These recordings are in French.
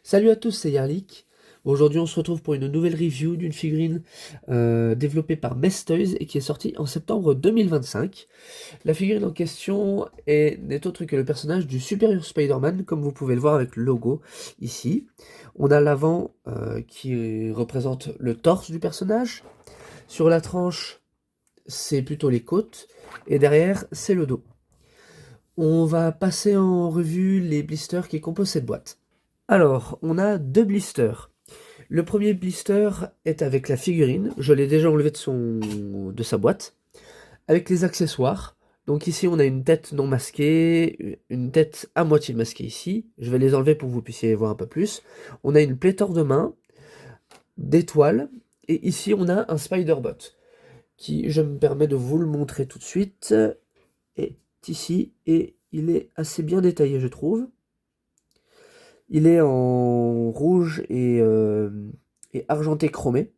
Salut à tous, c'est Yarlik. Aujourd'hui, on se retrouve pour une nouvelle review d'une figurine développée par Best Toys et qui est sortie en septembre 2025. La figurine en question n'est autre que le personnage du Superior Spider-Man, comme vous pouvez le voir avec le logo ici. On a l'avant qui représente le torse du personnage. Sur la tranche, c'est plutôt les côtes. Et derrière, c'est le dos. On va passer en revue les blisters qui composent cette boîte. Alors, on a deux blisters. Le premier blister est avec la figurine, je l'ai déjà enlevé de sa boîte, avec les accessoires. Donc ici on a une tête non masquée, une tête à moitié masquée ici, je vais les enlever pour que vous puissiez voir un peu plus. On a une pléthore de mains, d'étoiles, et ici on a un Spider-Bot, qui je me permets de vous le montrer tout de suite, est ici, et il est assez bien détaillé je trouve. Il est en rouge et argenté chromé.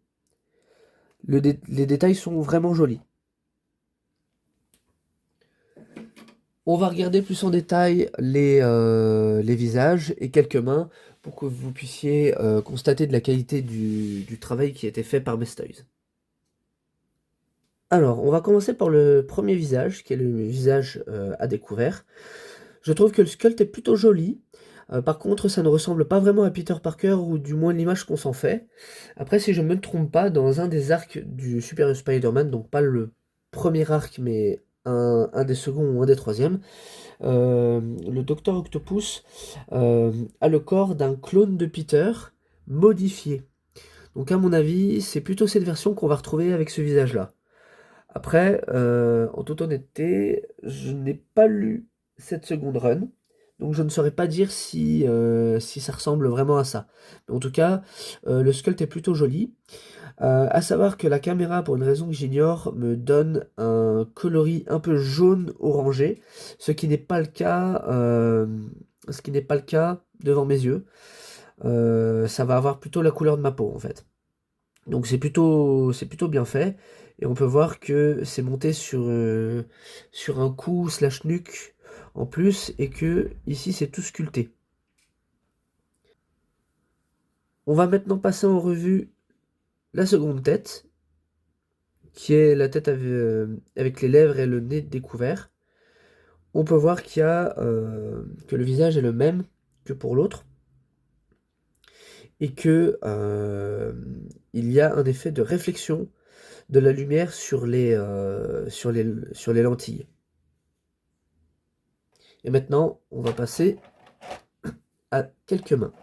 Les détails sont vraiment jolis. On va regarder plus en détail les visages et quelques mains pour que vous puissiez constater de la qualité du travail qui a été fait par Mestoys. Alors, on va commencer par le premier visage, qui est le visage à découvert. Je trouve que le sculpt est plutôt joli. Par contre, ça ne ressemble pas vraiment à Peter Parker, ou du moins l'image qu'on s'en fait. Après, si je ne me trompe pas, dans un des arcs du Superior Spider-Man, donc pas le premier arc, mais un des seconds ou un des troisièmes, le Docteur Octopus a le corps d'un clone de Peter modifié. Donc à mon avis, c'est plutôt cette version qu'on va retrouver avec ce visage-là. Après, en toute honnêteté, je n'ai pas lu cette seconde run, donc je ne saurais pas dire si ça ressemble vraiment à ça. Mais en tout cas, le sculpt est plutôt joli. À savoir que la caméra, pour une raison que j'ignore, me donne un coloris un peu jaune orangé, ce qui n'est pas le cas, devant mes yeux. Ça va avoir plutôt la couleur de ma peau en fait. Donc c'est plutôt bien fait. Et on peut voir que c'est monté sur un cou slash nuque en plus, et que ici c'est tout sculpté. On va maintenant passer en revue la seconde tête, qui est la tête avec les lèvres et le nez découvert. On peut voir que le visage est le même que pour l'autre, et que il y a un effet de réflexion de la lumière sur les lentilles. Et maintenant, on va passer à quelques mains.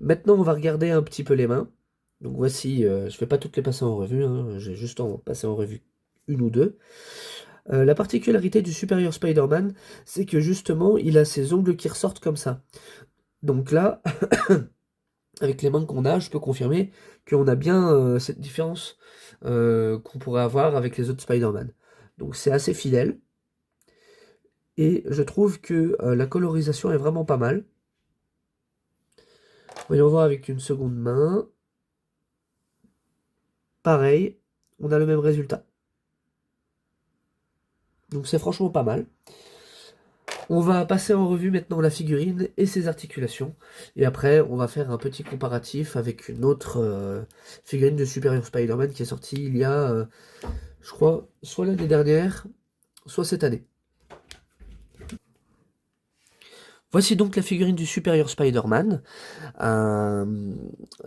Maintenant, on va regarder un petit peu les mains. Donc voici, je ne vais pas toutes les passer en revue, hein, je vais juste en passer en revue une ou deux. La particularité du Superior Spider-Man, c'est que justement, il a ses ongles qui ressortent comme ça. Donc là, avec les mains qu'on a, je peux confirmer qu'on a bien cette différence qu'on pourrait avoir avec les autres Spider-Man. Donc c'est assez fidèle. Et je trouve que la colorisation est vraiment pas mal. Voyons voir avec une seconde main. Pareil, on a le même résultat. Donc c'est franchement pas mal. On va passer en revue maintenant la figurine et ses articulations. Et après, on va faire un petit comparatif avec une autre figurine de Superior Spider-Man qui est sortie il y a, je crois, soit l'année dernière, soit cette année. Voici donc la figurine du Superior Spider-Man. Euh,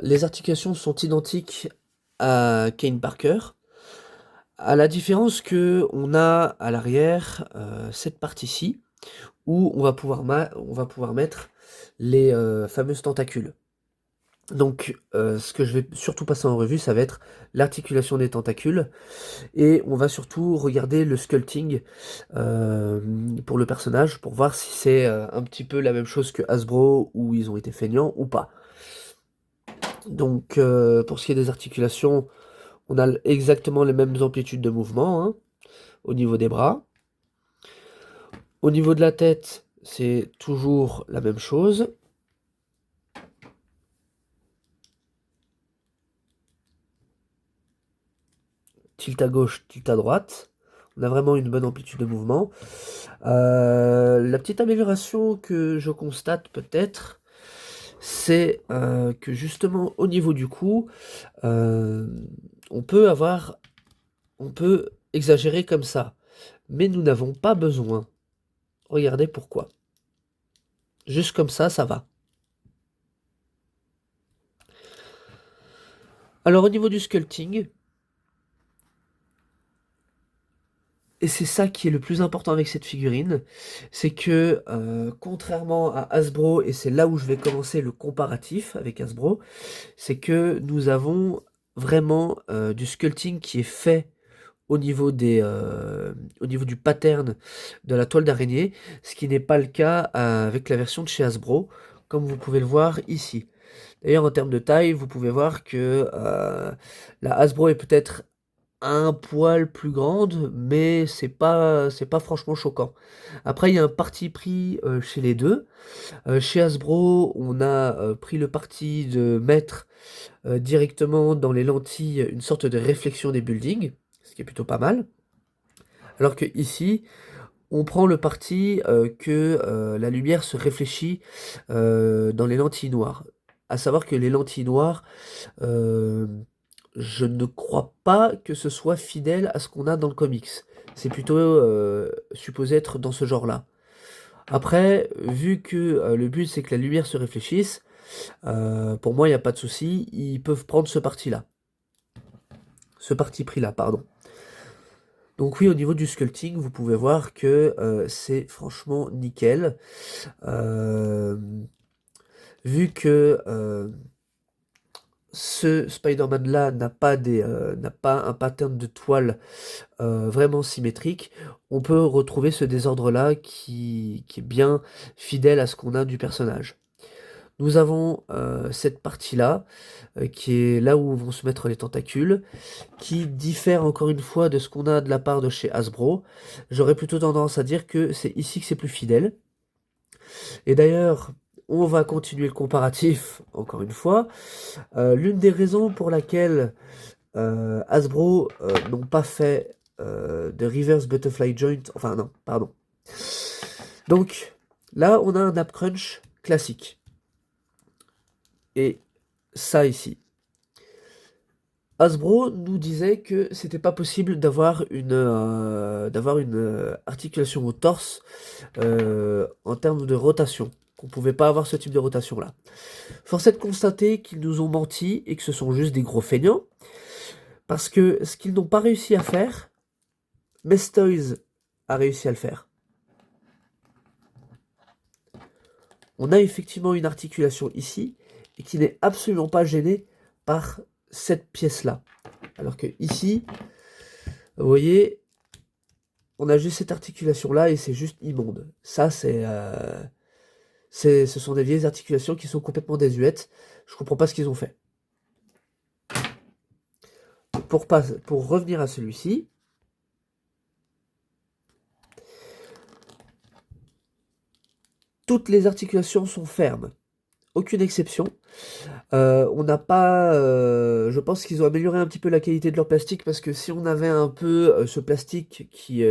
les articulations sont identiques à Kane Parker, à la différence que on a à l'arrière cette partie-ci où on va pouvoir mettre les fameuses tentacules. Donc ce que je vais surtout passer en revue, ça va être l'articulation des tentacules, et on va surtout regarder le sculpting pour le personnage, pour voir si c'est un petit peu la même chose que Hasbro, où ils ont été feignants ou pas. Donc pour ce qui est des articulations, on a exactement les mêmes amplitudes de mouvement, hein, au niveau des bras. Au niveau de la tête, c'est toujours la même chose. Tilt à gauche, tilt à droite. On a vraiment une bonne amplitude de mouvement. La petite amélioration que je constate peut-être, c'est que justement au niveau du cou, on peut exagérer comme ça, mais nous n'avons pas besoin. Regardez pourquoi. Juste comme ça va. Alors au niveau du sculpting, et c'est ça qui est le plus important avec cette figurine, c'est que contrairement à Hasbro, et c'est là où je vais commencer le comparatif avec Hasbro, c'est que nous avons vraiment du sculpting qui est fait au niveau du pattern de la toile d'araignée, ce qui n'est pas le cas avec la version de chez Hasbro, comme vous pouvez le voir ici. D'ailleurs, en termes de taille, vous pouvez voir que la Hasbro est peut-être un poil plus grande, mais c'est pas franchement choquant. Après, il y a un parti pris chez les deux. Chez Hasbro, on a pris le parti de mettre directement dans les lentilles une sorte de réflexion des buildings, ce qui est plutôt pas mal. Alors que ici, on prend le parti que la lumière se réfléchit dans les lentilles noires. À savoir que les lentilles noires, euh, je ne crois pas que ce soit fidèle à ce qu'on a dans le comics. C'est plutôt supposé être dans ce genre-là. Après, vu que le but c'est que la lumière se réfléchisse, pour moi il n'y a pas de souci, ils peuvent prendre ce parti-là. Ce parti pris-là, pardon. Donc oui, au niveau du sculpting, vous pouvez voir que c'est franchement nickel. Euh, Vu que ce Spider-Man-là n'a pas un pattern de toile vraiment symétrique, on peut retrouver ce désordre-là qui est bien fidèle à ce qu'on a du personnage. Nous avons cette partie-là, qui est là où vont se mettre les tentacules, qui diffère encore une fois de ce qu'on a de la part de chez Hasbro. J'aurais plutôt tendance à dire que c'est ici que c'est plus fidèle. Et d'ailleurs, on va continuer le comparatif, encore une fois. L'une des raisons pour laquelle Hasbro n'ont pas fait de Reverse Butterfly Joint, enfin non, pardon. Donc, là, on a un Nap Crunch classique. Et ça ici. Hasbro nous disait que c'était pas possible d'avoir une articulation au torse en termes de rotation. Qu'on pouvait pas avoir ce type de rotation là. Force est de constater qu'ils nous ont menti et que ce sont juste des gros feignants. Parce que ce qu'ils n'ont pas réussi à faire, Mestoys a réussi à le faire. On a effectivement une articulation ici et qui n'est absolument pas gênée par cette pièce-là. Alors que ici, vous voyez, on a juste cette articulation-là et c'est juste immonde. Ça, ce sont des vieilles articulations qui sont complètement désuètes. Je comprends pas ce qu'ils ont fait. Pour revenir à celui-ci, toutes les articulations sont fermes. Aucune exception. On n'a pas... je pense qu'ils ont amélioré un petit peu la qualité de leur plastique parce que si on avait un peu ce plastique qui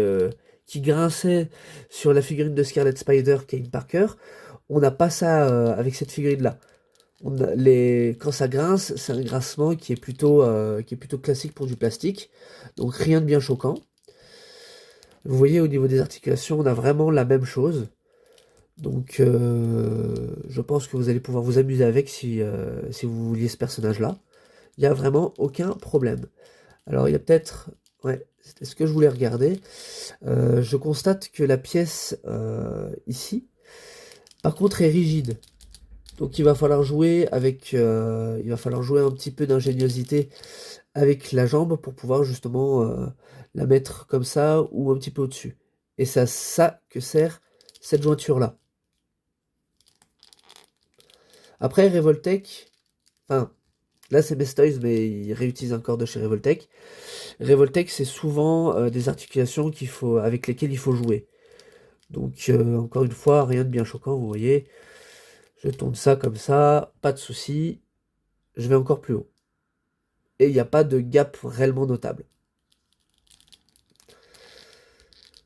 grinçait sur la figurine de Scarlet Spider, Kane Parker, on n'a pas ça avec cette figurine-là. Quand ça grince, c'est un grincement qui est plutôt classique pour du plastique. Donc rien de bien choquant. Vous voyez, au niveau des articulations, on a vraiment la même chose. Donc je pense que vous allez pouvoir vous amuser avec si vous vouliez ce personnage-là. Il n'y a vraiment aucun problème. Alors il y a peut-être... Ouais, c'était ce que je voulais regarder. Je constate que la pièce ici, par contre, est rigide. Donc il va falloir jouer avec... il va falloir jouer un petit peu d'ingéniosité avec la jambe pour pouvoir justement la mettre comme ça ou un petit peu au-dessus. Et c'est à ça que sert cette jointure-là. Après, Revoltech, enfin, là c'est Mestoys, mais ils réutilisent encore de chez Revoltech. Revoltech, c'est souvent des articulations avec lesquelles il faut jouer. Donc, encore une fois, rien de bien choquant, vous voyez. Je tourne ça comme ça, pas de souci. Je vais encore plus haut. Et il n'y a pas de gap réellement notable.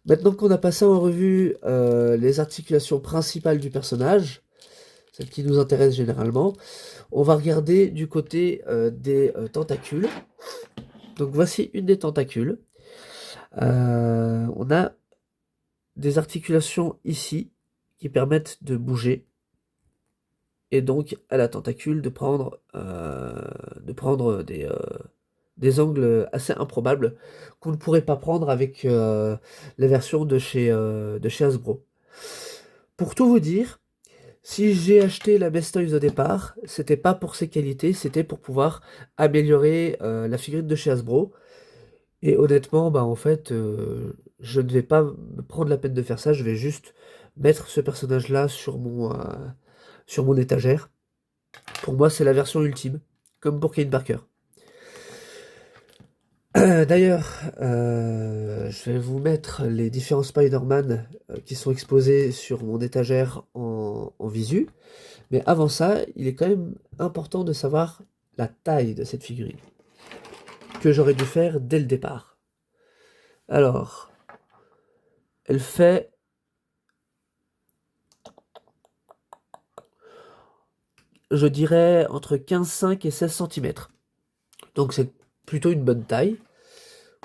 Maintenant qu'on a passé en revue les articulations principales du personnage, celles qui nous intéressent généralement, on va regarder du côté des tentacules. Donc voici une des tentacules. On a des articulations ici qui permettent de bouger et donc à la tentacule de prendre des angles assez improbables qu'on ne pourrait pas prendre avec la version de chez Hasbro. Pour tout vous dire, si j'ai acheté la Bestoys au départ, c'était pas pour ses qualités, c'était pour pouvoir améliorer la figurine de chez Hasbro. Et honnêtement, bah en fait, je ne vais pas me prendre la peine de faire ça, je vais juste mettre ce personnage-là sur mon étagère. Pour moi, c'est la version ultime, comme pour Kane Parker. D'ailleurs, je vais vous mettre les différents Spider-Man qui sont exposés sur mon étagère en visu. Mais avant ça, il est quand même important de savoir la taille de cette figurine, que j'aurais dû faire dès le départ. Alors, elle fait... je dirais entre 15,5 et 16 cm. Donc c'est plutôt une bonne taille.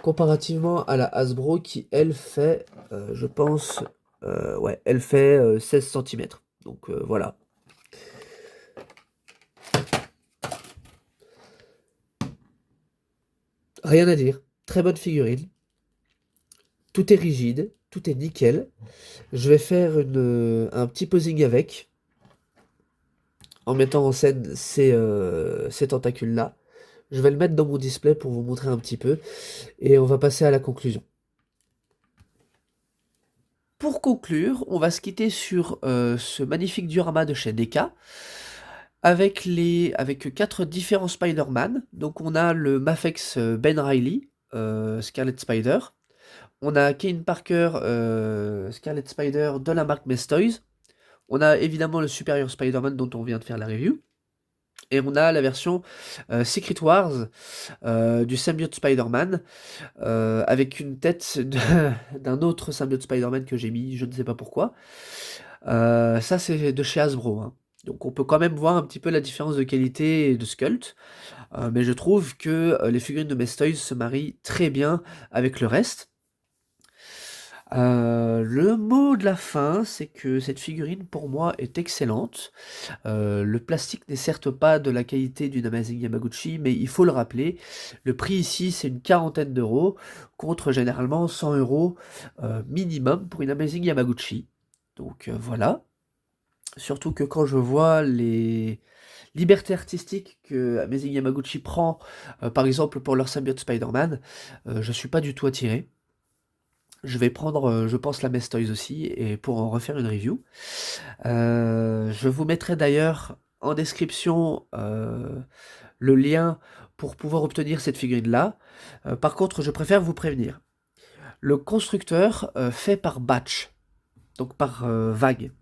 Comparativement à la Hasbro qui, elle, fait, je pense, ouais, elle fait 16 cm. Donc voilà. Rien à dire. Très bonne figurine. Tout est rigide, tout est nickel. Je vais faire un petit posing avec, en mettant en scène ces tentacules-là. Je vais le mettre dans mon display pour vous montrer un petit peu. Et on va passer à la conclusion. Pour conclure, on va se quitter sur ce magnifique diorama de chez NECA avec 4 différents Spider-Man. Donc on a le Mafex Ben Reilly, Scarlet Spider. On a Kane Parker, Scarlet Spider de la marque Mestoys. On a évidemment le Superior Spider-Man dont on vient de faire la review. Et on a la version Secret Wars du Symbiote Spider-Man avec une tête d'un autre Symbiote Spider-Man que j'ai mis, je ne sais pas pourquoi. Ça c'est de chez Hasbro, hein. Donc on peut quand même voir un petit peu la différence de qualité de sculpt. Mais je trouve que les figurines de Mestoys se marient très bien avec le reste. Le mot de la fin, c'est que cette figurine pour moi est excellente. Le plastique n'est certes pas de la qualité d'une Amazing Yamaguchi, mais il faut le rappeler, le prix ici c'est une quarantaine d'euros, contre généralement 100 euros minimum pour une Amazing Yamaguchi. Donc voilà. Surtout que quand je vois les libertés artistiques que Amazing Yamaguchi prend, par exemple pour leur symbiote Spider-Man, je suis pas du tout attiré. Je vais prendre, je pense, la Mestoys aussi, et pour en refaire une review. Je vous mettrai d'ailleurs en description le lien pour pouvoir obtenir cette figurine-là. Par contre, je préfère vous prévenir. Le constructeur fait par batch, donc par vague.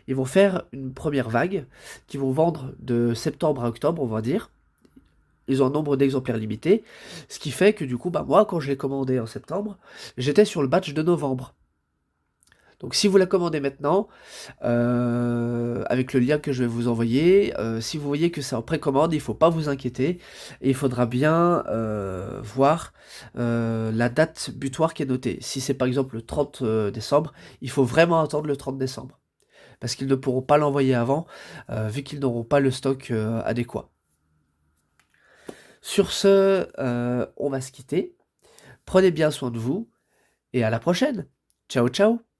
Ils vont faire une première vague qu'ils vont vendre de septembre à octobre, on va dire. Ils ont un nombre d'exemplaires limité, ce qui fait que du coup, bah moi, quand je l'ai commandé en septembre, j'étais sur le batch de novembre. Donc si vous la commandez maintenant, avec le lien que je vais vous envoyer, si vous voyez que c'est en précommande, il ne faut pas vous inquiéter, et il faudra bien voir la date butoir qui est notée. Si c'est par exemple le 30 décembre, il faut vraiment attendre le 30 décembre, parce qu'ils ne pourront pas l'envoyer avant, vu qu'ils n'auront pas le stock adéquat. Sur ce, on va se quitter. Prenez bien soin de vous, et à la prochaine. Ciao, ciao!